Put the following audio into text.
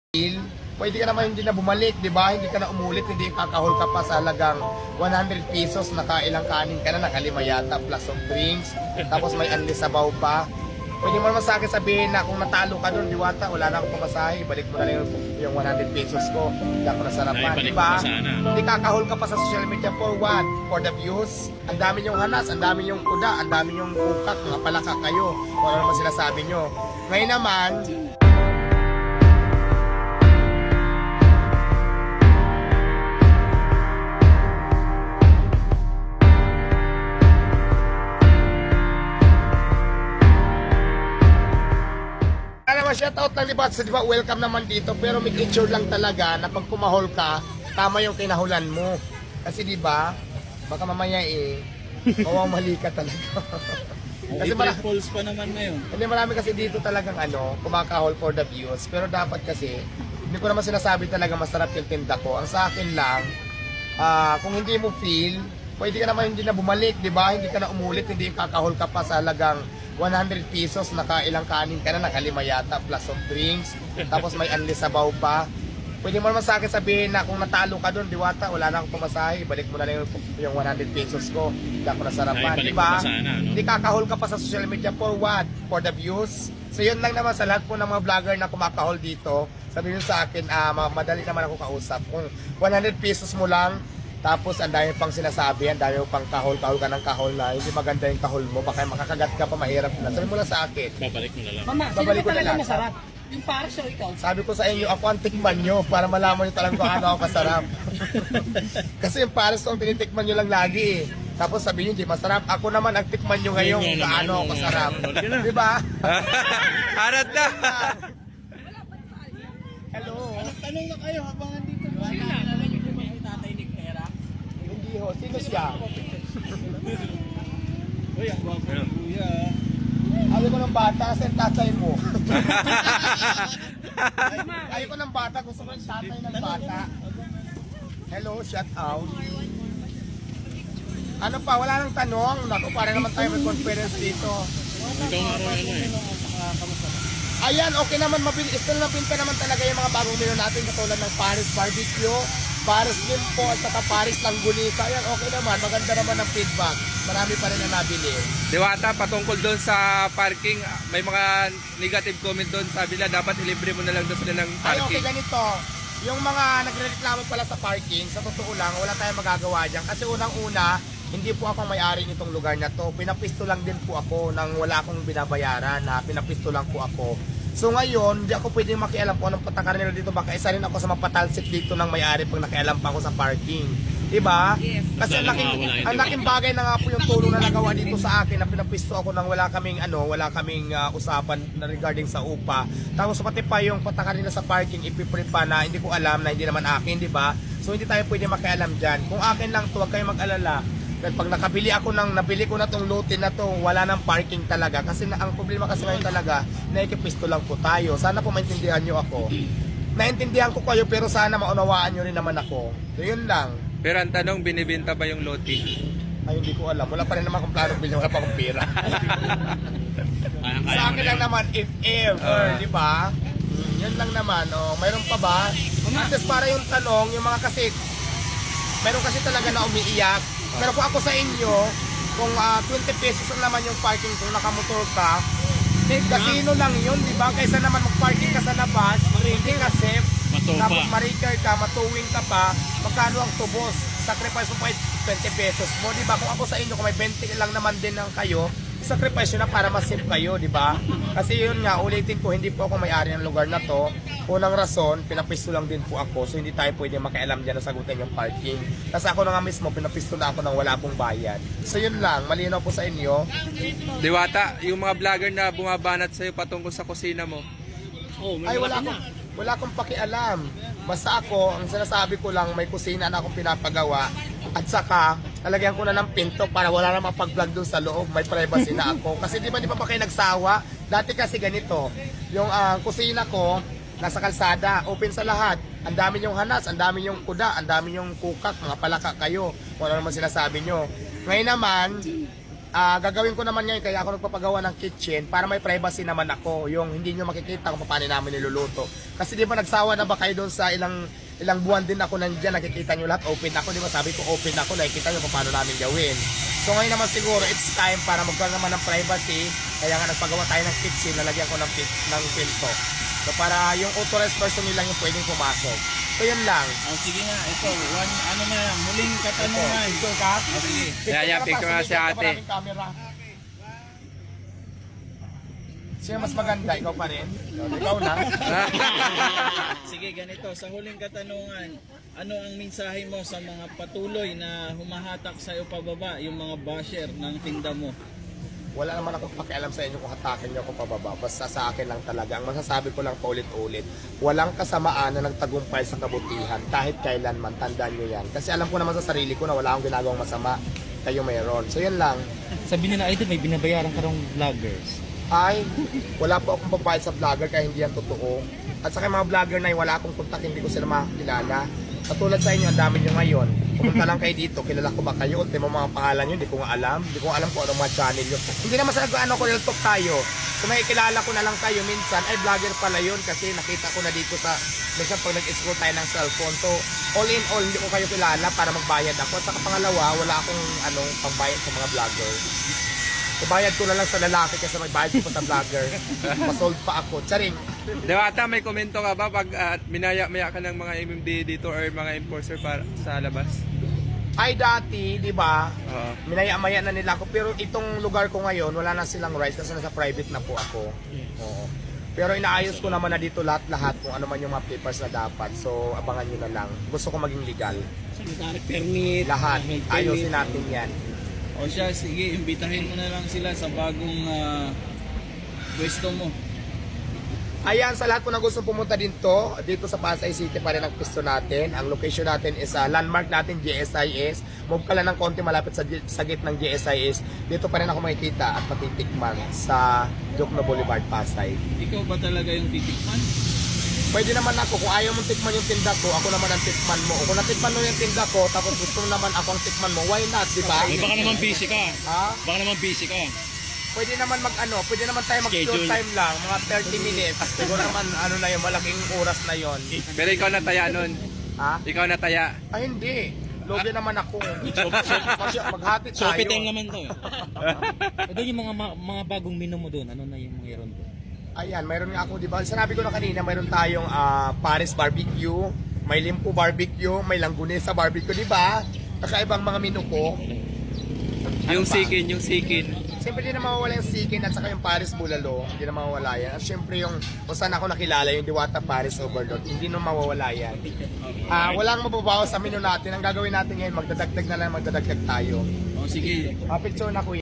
Pwede ka naman hindi na bumalik, di ba? Hindi ka na umulit, hindi kakahol ka pa sa halagang 100 pesos, nakailang kanin ka na, nakalima yata, plus of drinks, tapos may unli sabaw pa. Pwede mo naman sa akin sabihin na kung natalo ka doon, diwata, wala na akong pamasahe, balik mo na lang yung 100 pesos ko, hindi ako nasarapan, di ba? Hindi kakahol ka pa sa social media for what? For the views? Ang dami yung hanas, ang dami yung kuda, ang dami yung kukak, mga palaka kayo, kung ano naman sinasabi nyo. Ngayon naman, shoutout lang diba, welcome naman dito, pero make sure lang talaga na pag kumahol ka, tama yung kinahulan mo. Kasi diba, baka mamaya mali ka talaga. Kasi falls pa naman na yun. Hindi, marami kasi dito talagang kumakahol for the views, pero dapat kasi, hindi ko naman sinasabi talaga masarap yung tinda ko. Ang sa akin lang, kung hindi mo feel, pwede ka naman hindi na bumalik, diba? Hindi ka na umulit, hindi kakahol ka pa sa halagang 100 pesos, nakailang kanin ka na, nakalima yata, plus of drinks, tapos may unli sabaw pa. Pwede mo naman sa akin sabihin na kung natalo ka doon, diwata, wala na akong pamasahe, balik mo na lang yung 100 pesos ko, hindi ako nasarapan, di ba? Hindi kakahol ka pa sa social media for what? For the views? So yun lang naman sa lahat po ng mga vlogger na kumakahol dito, sabihin sa akin, madali naman ako kausap. Kung 100 pesos mo lang, tapos ang dami pang sinasabi, ang dami pang kahol ka ng kahol na hindi maganda yung kahol mo, baka makakagat ka pa, mahirap na. Sabi mo lang sa akin. Babalik mo na lang. Mama, babalik ko na lang. Masarap? Yung pares o ikaw? Sabi ko sa inyo, ako ang tikman nyo para malaman nyo talagang kung ano ako kasarap. Kasi yung pares ko ang tinitikman nyo lang lagi Tapos sabihin nyo, hindi masarap. Ako naman ang tikman nyo ngayon kung gaano ako kasarap. Diba? Harap na! Hello? Tanong na kayo habang nandito. Hindi ho. Sino siya? Uy, ang gwapo ng kuya. Ayaw ko ng bata kasi ang tatay mo. Ayaw ko ng bata, gusto ko yung tatay ng bata. Hello, shout out. Ano pa, wala nang tanong. Naku, para naman tayo may conference dito. Ikaw nga rin Ayan, okay naman, mabilis. Still na pinta naman talaga yung mga bagong menu natin katulad ng Paris Barbecue, Paris Limpo, at saka Paris Langgunisa. Ayan, okay naman. Maganda naman ang feedback. Marami pa rin na nabili. Diwata, patungkol doon sa parking, may mga negative comment doon. Sabi nila, dapat ilibre mo na lang doon sila ng Ay, okay, parking. ganito. Yung mga nagrereklamo pala sa parking, sa totoo lang, wala tayong magagawa dyan. Kasi unang-una, hindi po ako may-ari nitong lugar na to. Pinapisto lang din po ako nang wala akong binabayaran, na pinapisto lang po ako. So ngayon, hindi ako pwedeng makialam po anong patakaran nila dito. Baka isa rin ako sa mapatalsik dito ng may-ari pag nakialam pa ako sa parking. Diba? Yes. Kasi ang laking bagay na nga po yung tulong na nagawa dito sa akin na pinapisto ako nang wala kaming usapan na regarding sa upa. Tapos pati pa yung patakaran nila sa parking, ipiprint pa na hindi ko alam na hindi naman akin, diba? So hindi tayo pwede makialam dyan. Kung akin lang to, huwag kayong mag-alala. At pag nabili ko na tong lote na to, wala nang parking talaga. Kasi ang problema kasi ngayon talaga, naikipisto lang po tayo. Sana po maintindihan nyo ako. Naintindihan ko kayo pero sana maunawaan nyo rin naman ako. So yun lang. Pero ang tanong, binibenta ba yung lote? Ay hindi ko alam. Wala pa rin naman akong plano bilhin. Wala pa akong pera. Sa akin lang naman, if ever, di ba? Yun lang naman. Mayroon pa ba? At least para yung tanong, yung mga kasi, mayroon kasi talaga na umiiyak. Pero kung ako sa inyo, kung 20 pesos lang naman yung parking kung nakamotor ka, casino lang yun, di ba? Kaysa naman mag-parking ka sa labas, hindi ka safe, tapos ma-record ka, matuwing ka pa, magkano ang tubos? Sacrifice mo pa 20 pesos mo, di ba? Kung ako sa inyo, kung may 20 lang naman din ng kayo, sacrifice yun na para mas-safe kayo, di ba? Kasi yun nga, ulitin ko, hindi po ako may-ari ng lugar na to. Unang rason, pinapisto lang din po ako, so hindi tayo pwede makialam dyan na sagutin yung parking. Kasi ako na nga mismo, pinapisto na ako nang wala pong bayad. So yun lang, malinaw po sa inyo. Diwata, yung mga vlogger na bumabanat sa'yo patungkol sa kusina mo. Ay, wala akong pakialam. Basta ako, ang sinasabi ko lang, may kusina na akong pinapagawa. At saka, lalagyan ko na ng pinto para wala na mapag-vlog doon sa loob. May privacy na ako. Kasi di pa ba kayo nagsawa? Dati kasi ganito, yung kusina ko, nasa kalsada, open sa lahat. Ang dami yung hanas, ang dami yung kuda, ang dami yung kukak, mga palaka kayo. Kung ano naman sinasabi nyo. Ngayon naman, gagawin ko naman ngayon, kaya ako nagpapagawa ng kitchen para may privacy naman ako. Yung hindi nyo makikita kung paano namin niluluto. Kasi di ba nagsawa na ba kayo doon sa ilang buwan din ako nandyan, nakikita nyo lahat, open ako, di ba? Sabi ko open ako, nakikita nyo kung paano namin gawin. So ngayon naman siguro, it's time para magkaroon naman ng privacy. Kaya nga nagpagawa tayo ng kitchen, nalagyan ko ng pinto. So para yung authorized person nyo lang yung pwedeng pumasok. So yun lang. Sige nga, ito, ano na lang, muling katanungan. Picture ka? Sige. Yeah, picture nga si ate. Maraming camera. Sino mas maganda? Ikaw pa rin? Ikaw na? Sige, ganito, sa huling katanungan, ano ang mensahe mo sa mga patuloy na humahatak sa iyo pababa, yung mga basher ng tinda mo? Wala naman akong pakialam sa inyo kung hatakin nyo ako pababa. Basta sa akin lang talaga. Ang masasabi ko lang paulit-ulit, walang kasamaan na nagtagumpay sa kabutihan kahit kailanman. Tandaan nyo yan. Kasi alam ko naman sa sarili ko na wala akong ginagawang masama. Kayo mayroon. So yan lang. Sabi nila, idol, may binabayaran ka ng vloggers. Ay, wala po akong babayad sa vlogger kaya hindi yan totoo. At sa mga vlogger na yun, wala akong kontak, hindi ko sila makakilala. Katulad sa inyo, ang dami nyo ngayon. Pumunta lang kayo dito, kilala ko ba kayo? Ultimo mga pangalan nyo, hindi ko nga alam. Hindi ko alam kung anong mga channel nyo. Hindi naman sa nag-ano ko, real talk tayo. Kung makikilala ko na lang kayo minsan, ay vlogger pala yun kasi nakita ko na dito sa, minsan pag nag-scroll tayo ng cellphone. So, all in all, hindi ko kayo kilala para magbayad ako. At saka pangalawa, wala akong pangbayad sa mga vlogger. Ibayad ko na lang sa lalaki kasi magbayad ko pa sa vlogger. Masold pa ako. Charing. Diwata, may komento ka ba pag minaya-maya ka ng mga MMD dito or mga enforcer para sa labas? Ay dati, di ba? Oo. Minaya-maya na nila ako. Pero itong lugar ko ngayon, wala na silang rights kasi nasa private na po ako. Oo. Pero inaayos ko naman na dito lahat-lahat kung ano man yung mga papers na dapat. So, abangan nyo na lang. Gusto ko maging legal. Sanitary permit. Lahat. health Ayusin permit. natin yan. O siya, sige, imbitahin mo na lang sila sa bagong pwesto mo. Ayan, sa lahat po na gustong pumunta dito sa Pasay City pa rin ang pisto natin. Ang location natin is landmark natin, GSIS. Move ka lang ng konti malapit sa gate ng GSIS. Dito pa rin ako makikita at matitikman sa Jokno Boulevard, Pasay. Ikaw ba talaga yung titikman? Pwede naman ako, kung ayaw mong tikman yung tinda ko, ako naman ang tikman mo. O kung natikman mo yung tinda ko, tapos gusto mo naman ako ang tikman mo, why not, di ba? Baka naman busy ka. Ha? Baka naman busy ka. Pwede naman pwede naman tayo mag-short Schedule. time lang, mga 30 minutes. Siguro naman, na yun, malaking oras na yon. Pero ikaw nataya nun. Ha? Ikaw nataya. Ay, hindi. Lobe naman ako. Kasi maghati tayo. Sofitel naman to. Ito yung mga bagong menu mo doon. Ano na yung mayroon doon? Ayan, mayroon nga ako, di ba? Sinabi ko na kanina, mayroon tayong Paris barbecue, may limpo barbecue, may langgunesa barbecue, di ba? Kakaibang mga menu ko. Yung pa? sikin. Siyempre, hindi na mawawala yung sikin at saka yung Paris bulalo. Hindi na mawawala yan. At siyempre, yung kung saan ako nakilala, yung Diwata Paris Overload, hindi na mawawala yan. Walang mababawas sa menu natin. Ang gagawin natin ngayon, magdadagdag tayo. O sige, Picture na kuya.